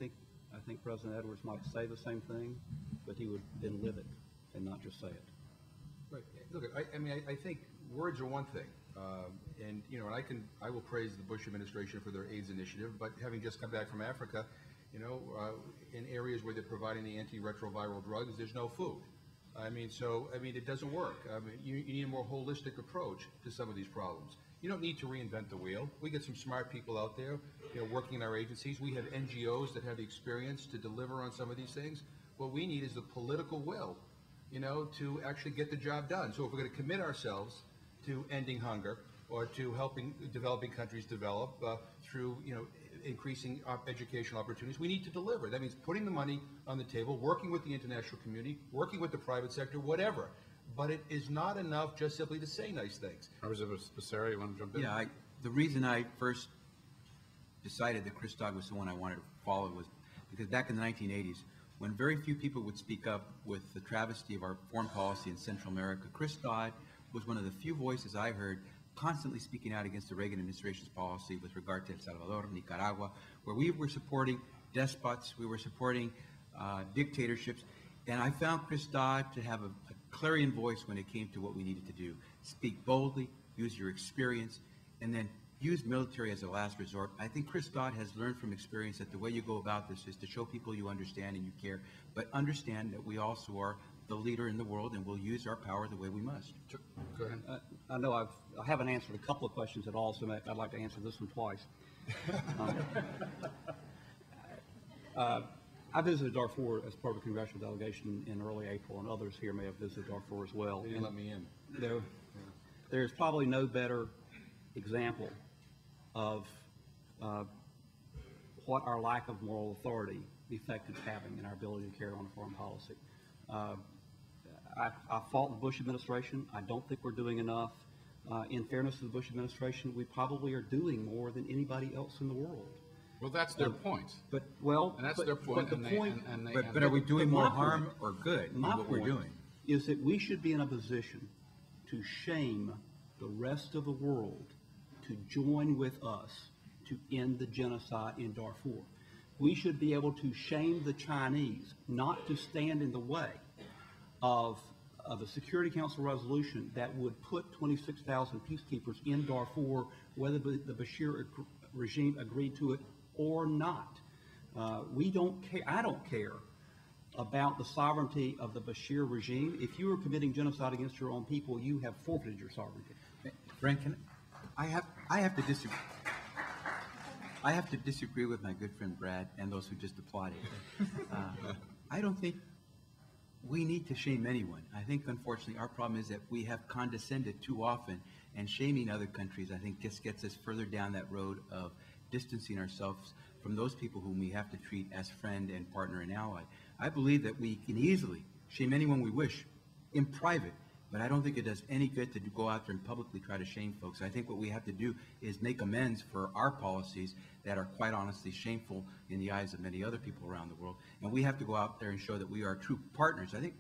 I think President Edwards might say the same thing, but he would then live it and not just say it. Right. Look, I mean, I think words are one thing, and you know, I will praise the Bush administration for their AIDS initiative. But having just come back from Africa, you know, in areas where they're providing the antiretroviral drugs, there's no food. I mean, it doesn't work. I mean, you need a more holistic approach to some of these problems. You don't need to reinvent the wheel. We get some smart people out there, you know, working in our agencies. We have NGOs that have the experience to deliver on some of these things. What we need is the political will, you know, to actually get the job done. So if we're going to commit ourselves to ending hunger or to helping developing countries develop through, you know, increasing educational opportunities, we need to deliver. That means putting the money on the table, working with the international community, working with the private sector, whatever. But it is not enough just simply to say nice things. Representative Becerra, you want to jump in? Yeah, the reason I first decided that Chris Dodd was the one I wanted to follow was because back in the 1980s, when very few people would speak up with the travesty of our foreign policy in Central America, Chris Dodd was one of the few voices I heard constantly speaking out against the Reagan administration's policy with regard to El Salvador, Nicaragua, where we were supporting despots, we were supporting dictatorships, and I found Chris Dodd to have a clarion voice when it came to what we needed to do. Speak boldly, use your experience, and then use military as a last resort. I think Chris Dodd has learned from experience that the way you go about this is to show people you understand and you care, but understand that we also are the leader in the world and we'll use our power the way we must. Go ahead. I know I haven't answered a couple of questions at all, so I'd like to answer this one twice. I visited Darfur as part of a congressional delegation in early April, and others here may have visited Darfur as well. They didn't let me in. There's probably no better example of what our lack of moral authority effect is having in our ability to carry on a foreign policy. I fault the Bush administration. I don't think we're doing enough. In fairness to the Bush administration, we probably are doing more than anybody else in the world. Well, that's their point. But well, And that's their point. But the point. But are we doing more harm or good in what we're doing? Is that we should be in a position to shame the rest of the world to join with us to end the genocide in Darfur. We should be able to shame the Chinese not to stand in the way of a Security Council resolution that would put 26,000 peacekeepers in Darfur, whether the Bashir regime agreed to it or not. We don't care. I don't care about the sovereignty of the Bashir regime. If you are committing genocide against your own people, you have forfeited your sovereignty. Frank, I have to disagree. I have to disagree with my good friend Brad and those who just applauded. I don't think we need to shame anyone. I think, unfortunately, our problem is that we have condescended too often, and shaming other countries, I think, just gets us further down that road of distancing ourselves from those people whom we have to treat as friend and partner and ally. I believe that we can easily shame anyone we wish in private, but I don't think it does any good to go out there and publicly try to shame folks. I think what we have to do is make amends for our policies that are quite honestly shameful in the eyes of many other people around the world. And we have to go out there and show that we are true partners. I think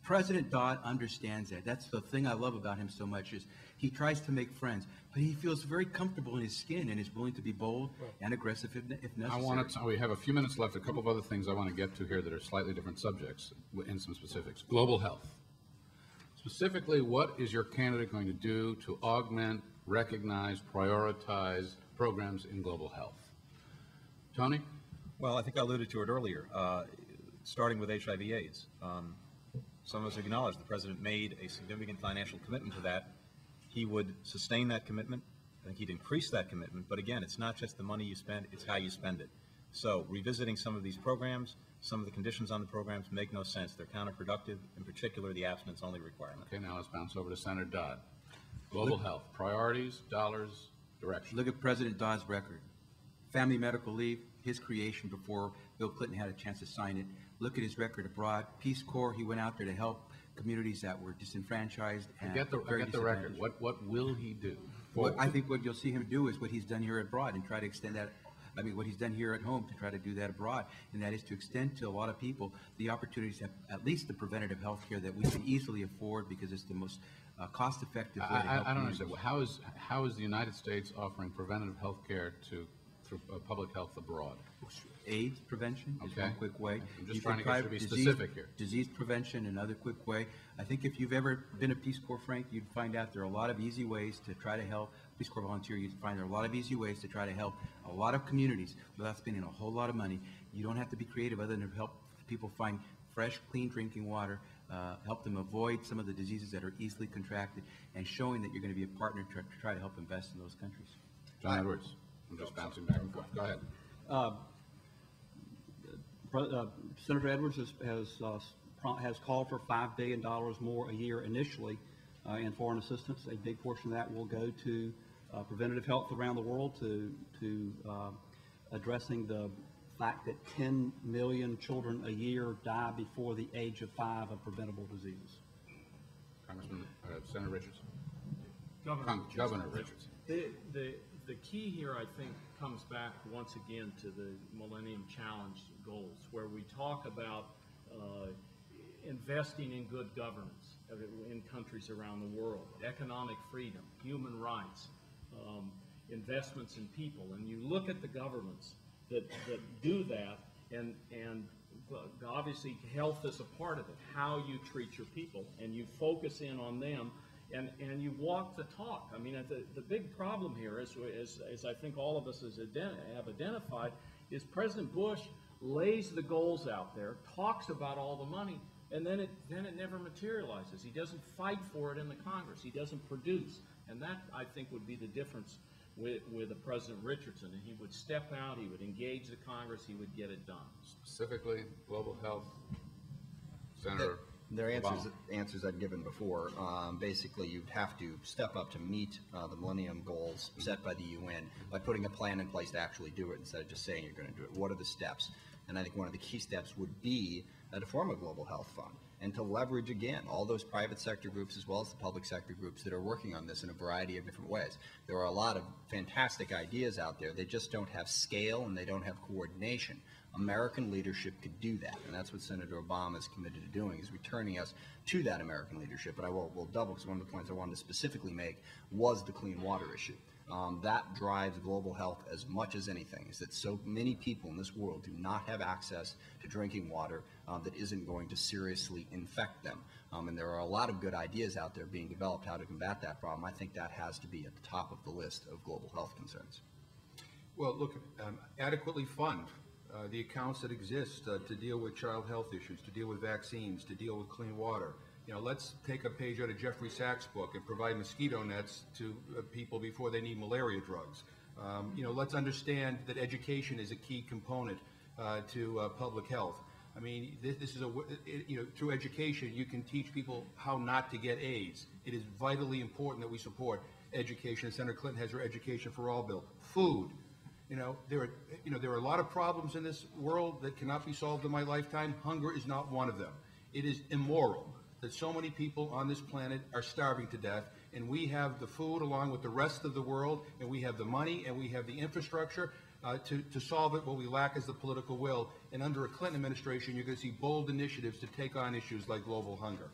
President Dodd understands that. That's the thing I love about him so much is he tries to make friends, but he feels very comfortable in his skin and is willing to be bold and aggressive if necessary. We have a few minutes left. A couple of other things I want to get to here that are slightly different subjects in some specifics. Global health. Specifically, what is your candidate going to do to augment, recognize, prioritize programs in global health? Tony? Well, I think I alluded to it earlier, starting with HIV/AIDS. Some of us acknowledge the President made a significant financial commitment to that. He would sustain that commitment. I think he'd increase that commitment. But again, it's not just the money you spend, it's how you spend it. So revisiting some of these programs, some of the conditions on the programs make no sense. They're counterproductive, in particular the abstinence-only requirement. Okay, now let's bounce over to Senator Dodd. Global health, priorities, dollars, direction. Look at President Dodd's record. Family medical leave, his creation before Bill Clinton had a chance to sign it. Look at his record abroad. Peace Corps, he went out there to help communities that were disenfranchised. And I get the record. What will he do? I think what you'll see him do is what he's done here abroad and try to extend that. I mean, what he's done here at home to try to do that abroad, and that is to extend to a lot of people the opportunities to have at least the preventative health care that we can easily afford because it's the most cost-effective way to help I don't communities. understand. How is the United States offering preventative health care to through public health abroad? AIDS prevention is Okay. one quick way. I'm just You trying can to get you try to be disease- specific here. Disease prevention, another quick way. I think if you've ever been a Peace Corps, Frank, you'd find out there are a lot of easy ways to try to help. Peace Corps volunteer, you'd find there are a lot of easy ways to try to help a lot of communities without spending a whole lot of money. You don't have to be creative other than to help people find fresh, clean drinking water, help them avoid some of the diseases that are easily contracted, and showing that you're going to be a partner to try to help invest in those countries. John Edwards, I'm just bouncing back and forth. Go ahead. Senator Edwards has called for $5 billion more a year initially in foreign assistance. A big portion of that will go to preventative health around the world, to addressing the fact that 10 million children a year die before the age of 5 of preventable diseases. Congressman, Senator Richards. Governor Richards. The key here, I think, comes back once again to the Millennium Challenge goals, where we talk about investing in good governance in countries around the world, economic freedom, human rights, investments in people. And you look at the governments that do that, and obviously health is a part of it, how you treat your people, and you focus in on them. And you walk the talk. I mean, the big problem here is, as I think all of us have identified, is President Bush lays the goals out there, talks about all the money, and then it never materializes. He doesn't fight for it in the Congress. He doesn't produce. And that, I think, would be the difference with President Richardson. And he would step out, he would engage the Congress, he would get it done. Specifically, global health. Senator. There are answers I've given before. Basically, you'd have to step up to meet the Millennium Goals set by the UN by putting a plan in place to actually do it instead of just saying you're going to do it. What are the steps? And I think one of the key steps would be to form a global health fund and to leverage, again, all those private sector groups as well as the public sector groups that are working on this in a variety of different ways. There are a lot of fantastic ideas out there. They just don't have scale and they don't have coordination. American leadership could do that, and that's what Senator Obama is committed to doing, is returning us to that American leadership. But I will double, because one of the points I wanted to specifically make was the clean water issue. That drives global health as much as anything, is that so many people in this world do not have access to drinking water that isn't going to seriously infect them. And there are a lot of good ideas out there being developed how to combat that problem. I think that has to be at the top of the list of global health concerns. Well, look, adequately fund the accounts that exist to deal with child health issues, to deal with vaccines, to deal with clean water. You know, let's take a page out of Jeffrey Sachs' book and provide mosquito nets to people before they need malaria drugs. You know, let's understand that education is a key component to public health. I mean, this is you know, through education, you can teach people how not to get AIDS. It is vitally important that we support education. Senator Clinton has her Education for All bill. Food. You know, there are a lot of problems in this world that cannot be solved in my lifetime. Hunger is not one of them. It is immoral that so many people on this planet are starving to death, and we have the food along with the rest of the world, and we have the money, and we have the infrastructure to solve it. What we lack is the political will. And under a Clinton administration, you're going to see bold initiatives to take on issues like global hunger.